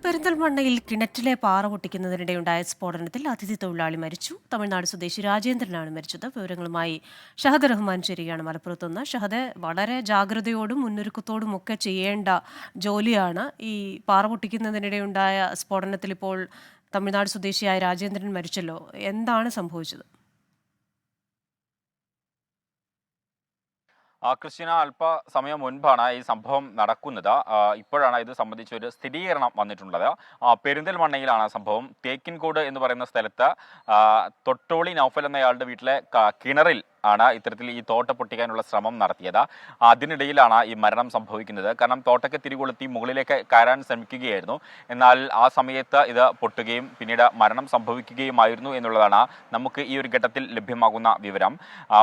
പെരിന്തൽമണ്ണയിൽ കിണറ്റിലെ പാറ പൊട്ടിക്കുന്നതിനിടെയുണ്ടായ സ്ഫോടനത്തിൽ അതിഥി തൊഴിലാളി മരിച്ചു. തമിഴ്നാട് സ്വദേശി രാജേന്ദ്രനാണ് മരിച്ചത്. വിവരങ്ങളുമായി ഷഹദ് റഹ്മാൻ ചേരുകയാണ് മലപ്പുറത്തുനിന്ന്. ഷഹദ്, വളരെ ജാഗ്രതയോടും മുന്നൊരുക്കത്തോടും ഒക്കെ ചെയ്യേണ്ട ജോലിയാണ്. ഈ പാറ പൊട്ടിക്കുന്നതിനിടെയുണ്ടായ സ്ഫോടനത്തിൽ ഇപ്പോൾ തമിഴ്നാട് സ്വദേശിയായ രാജേന്ദ്രൻ മരിച്ചല്ലോ. എന്താണ് സംഭവിച്ചത്? ക്രിസ്ത്യന അല്പസമയം മുൻപാണ് ഈ സംഭവം നടക്കുന്നത്. ഇപ്പോഴാണ് ഇത് സംബന്ധിച്ച ഒരു സ്ഥിരീകരണം വന്നിട്ടുള്ളത്. പെരിന്തൽമണ്ണയിലാണ് സംഭവം. തേക്കിൻകോട് എന്ന് പറയുന്ന സ്ഥലത്ത് തൊട്ടോളി നൗഫൽ എന്നയാളുടെ വീട്ടിലെ കിണറിൽ ആണ് ഇത്തരത്തിൽ ഈ തോട്ട പൊട്ടിക്കാനുള്ള ശ്രമം നടത്തിയത്. അതിനിടയിലാണ് ഈ മരണം സംഭവിക്കുന്നത്. കാരണം തോട്ടയ്ക്ക് തിരികൊളുത്തി മുകളിലേക്ക് കയറാൻ ശ്രമിക്കുകയായിരുന്നു. എന്നാൽ ആ സമയത്ത് ഇത് പൊട്ടുകയും പിന്നീട് മരണം സംഭവിക്കുകയുമായിരുന്നു എന്നുള്ളതാണ് നമുക്ക് ഈ ഒരു ഘട്ടത്തിൽ ലഭ്യമാകുന്ന വിവരം.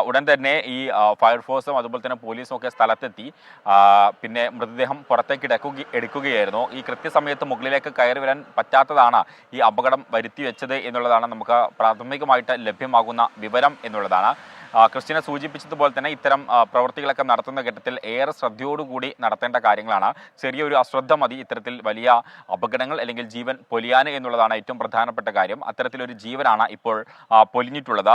ഉടൻ തന്നെ ഈ ഫയർഫോഴ്സും അതുപോലെ തന്നെ പോലീസും ഒക്കെ സ്ഥലത്തെത്തി പിന്നെ മൃതദേഹം പുറത്തേക്ക് എടുക്കുകയായിരുന്നു. ഈ കൃത്യസമയത്ത് മുകളിലേക്ക് കയറി വരാൻ പറ്റാത്തതാണ് ഈ അപകടം വരുത്തി വെച്ചത് എന്നുള്ളതാണ് നമുക്ക് പ്രാഥമികമായിട്ട് ലഭ്യമാകുന്ന വിവരം എന്നുള്ളതാണ്. ക്രിസ്ത്യനെ സൂചിപ്പിച്ചതുപോലെ തന്നെ ഇത്തരം പ്രവൃത്തികളൊക്കെ നടത്തുന്ന ഘട്ടത്തിൽ ഏറെ ശ്രദ്ധയോടുകൂടി നടത്തേണ്ട കാര്യങ്ങളാണ്. ചെറിയൊരു അശ്രദ്ധ മതി ഇത്തരത്തിൽ വലിയ അപകടങ്ങൾ അല്ലെങ്കിൽ ജീവൻ പൊലിയാൻ എന്നുള്ളതാണ് ഏറ്റവും പ്രധാനപ്പെട്ട കാര്യം. അത്തരത്തിലൊരു ജീവനാണ് ഇപ്പോൾ പൊലിഞ്ഞിട്ടുള്ളത്.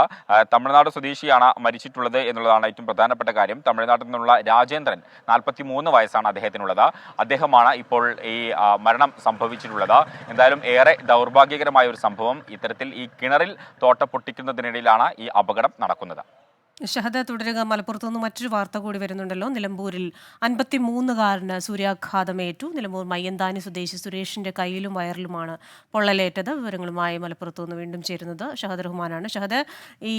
തമിഴ്നാട് സ്വദേശിയാണ് മരിച്ചിട്ടുള്ളത് എന്നുള്ളതാണ് ഏറ്റവും പ്രധാനപ്പെട്ട കാര്യം. തമിഴ്നാട്ടിൽ നിന്നുള്ള രാജേന്ദ്രൻ, 43 വയസ്സാണ് അദ്ദേഹത്തിനുള്ളത്. അദ്ദേഹമാണ് ഇപ്പോൾ ഈ മരണം സംഭവിച്ചിട്ടുള്ളത്. എന്തായാലും ഏറെ ദൗർഭാഗ്യകരമായ ഒരു സംഭവം. ഇത്തരത്തിൽ ഈ കിണറിൽ തോട്ട പൊട്ടിക്കുന്നതിനിടയിലാണ് ഈ അപകടം നടക്കുന്നത്. ഷഹദ, തുടരുക. മലപ്പുറത്തു നിന്ന് മറ്റൊരു വാർത്ത കൂടി വരുന്നുണ്ടല്ലോ. നിലമ്പൂരിൽ 53-കാരന് സൂര്യാഘാതമേറ്റു. നിലമ്പൂർ മയ്യന്താനി സ്വദേശി സുരേഷിന്റെ കയ്യിലും വയറിലുമാണ് പൊള്ളലേറ്റത്. വിവരങ്ങളുമായി മലപ്പുറത്തു നിന്ന് വീണ്ടും ചേരുന്നത് ഷഹദ് റഹ്മാനാണ്. ഷഹദ്, ഈ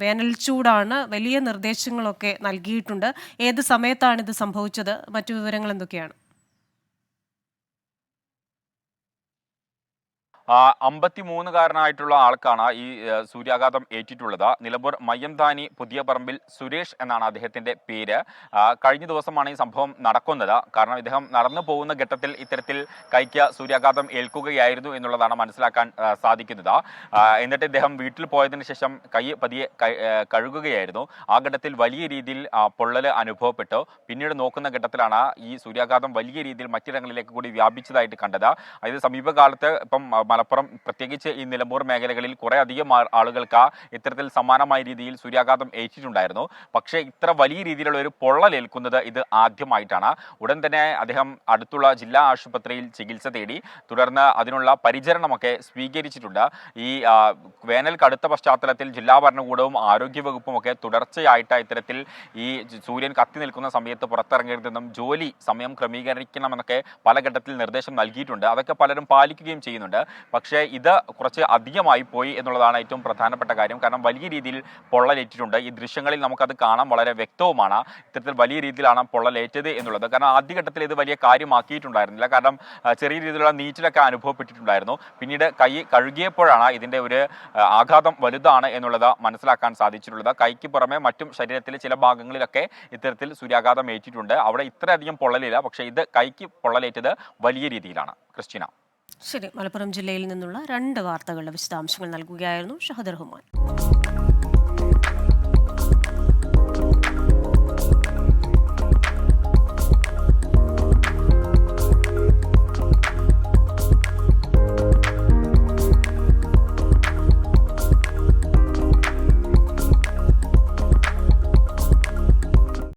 വേനൽ ചൂടാണ്, വലിയ നിർദ്ദേശങ്ങളൊക്കെ നൽകിയിട്ടുണ്ട്. ഏത് സമയത്താണ് ഇത് സംഭവിച്ചത്? മറ്റു വിവരങ്ങൾ എന്തൊക്കെയാണ്? 53-കാരനായിട്ടുള്ള ആൾക്കാണ് ഈ സൂര്യാഘാതം ഏറ്റിട്ടുള്ളത്. നിലമ്പൂർ മയ്യംതാനി പുതിയ പറമ്പിൽ സുരേഷ് എന്നാണ് അദ്ദേഹത്തിന്റെ പേര്. കഴിഞ്ഞ ദിവസമാണ് ഈ സംഭവം നടക്കുന്നത്. കാരണം ഇദ്ദേഹം നടന്നു പോകുന്ന ഘട്ടത്തിൽ ഇത്തരത്തിൽ കൈക്ക് സൂര്യാഘാതം ഏൽക്കുകയായിരുന്നു എന്നുള്ളതാണ് മനസ്സിലാക്കാൻ സാധിക്കുന്നത്. എന്നിട്ട് ഇദ്ദേഹം വീട്ടിൽ പോയതിനു ശേഷം കൈ പതിയെ കഴുകുകയായിരുന്നു. ആ ഘട്ടത്തിൽ വലിയ രീതിയിൽ പൊള്ളൽ അനുഭവപ്പെട്ടു. പിന്നീട് നോക്കുന്ന ഘട്ടത്തിലാണ് ഈ സൂര്യാഘാതം വലിയ രീതിയിൽ മറ്റിടങ്ങളിലേക്ക് കൂടി വ്യാപിച്ചതായിട്ട് കണ്ടത്. അതായത് സമീപകാലത്ത് ഇപ്പം മലപ്പുറം, പ്രത്യേകിച്ച് ഈ നിലമ്പൂർ മേഖലകളിൽ കുറെ അധികം ആളുകൾക്ക് ഇത്തരത്തിൽ സമാനമായ രീതിയിൽ സൂര്യാഘാതം ഏറ്റിട്ടുണ്ടായിരുന്നു. പക്ഷേ ഇത്ര വലിയ രീതിയിലുള്ള ഒരു പൊള്ളലേൽക്കുന്നത് ഇത് ആദ്യമായിട്ടാണ്. ഉടൻ തന്നെ അദ്ദേഹം അടുത്തുള്ള ജില്ലാ ആശുപത്രിയിൽ ചികിത്സ തേടി. തുടർന്ന് അതിനുള്ള പരിചരണമൊക്കെ സ്വീകരിച്ചിട്ടുണ്ട്. ഈ വേനൽ കടുത്ത പശ്ചാത്തലത്തിൽ ജില്ലാ ഭരണകൂടവും ആരോഗ്യവകുപ്പും ഒക്കെ തുടർച്ചയായിട്ട് ഇത്തരത്തിൽ ഈ സൂര്യൻ കത്തി നിൽക്കുന്ന സമയത്ത് പുറത്തിറങ്ങരുതെന്നും ജോലി സമയം ക്രമീകരിക്കണമെന്നൊക്കെ പല ഘട്ടത്തിൽ നിർദ്ദേശം നൽകിയിട്ടുണ്ട്. അതൊക്കെ പലരും പാലിക്കുകയും ചെയ്യുന്നുണ്ട്. പക്ഷേ ഇത് കുറച്ച് അധികമായി പോയി എന്നുള്ളതാണ് ഏറ്റവും പ്രധാനപ്പെട്ട കാര്യം. കാരണം വലിയ രീതിയിൽ പൊള്ളലേറ്റിട്ടുണ്ട്. ഈ ദൃശ്യങ്ങളിൽ നമുക്കത് കാണാൻ വളരെ വ്യക്തവുമാണ്. ഇത്തരത്തിൽ വലിയ രീതിയിലാണ് പൊള്ളലേറ്റത് എന്നുള്ളത്. കാരണം ആദ്യഘട്ടത്തിൽ ഇത് വലിയ കാര്യമാക്കിയിട്ടുണ്ടായിരുന്നില്ല. കാരണം ചെറിയ രീതിയിലുള്ള നീറ്റിലൊക്കെ അനുഭവപ്പെട്ടിട്ടുണ്ടായിരുന്നു. പിന്നീട് കൈ കഴുകിയപ്പോഴാണ് ഇതിൻ്റെ ഒരു ആഘാതം വലുതാണ് എന്നുള്ളത് മനസ്സിലാക്കാൻ സാധിച്ചിട്ടുള്ളത്. കൈക്ക് പുറമെ മറ്റും ശരീരത്തിലെ ചില ഭാഗങ്ങളിലൊക്കെ ഇത്തരത്തിൽ സൂര്യാഘാതം ഏറ്റിട്ടുണ്ട്. അവിടെ ഇത്രയധികം പൊള്ളലില്ല. പക്ഷേ ഇത് കൈക്ക് പൊള്ളലേറ്റത് വലിയ രീതിയിലാണ്. ക്രിസ്റ്റീന. ശരി, മലപ്പുറം ജില്ലയിൽ നിന്നുള്ള 2 വാർത്തകളുടെ വിശദാംശങ്ങൾ നൽകുകയായിരുന്നു ഷഹദ് റഹ്മാൻ.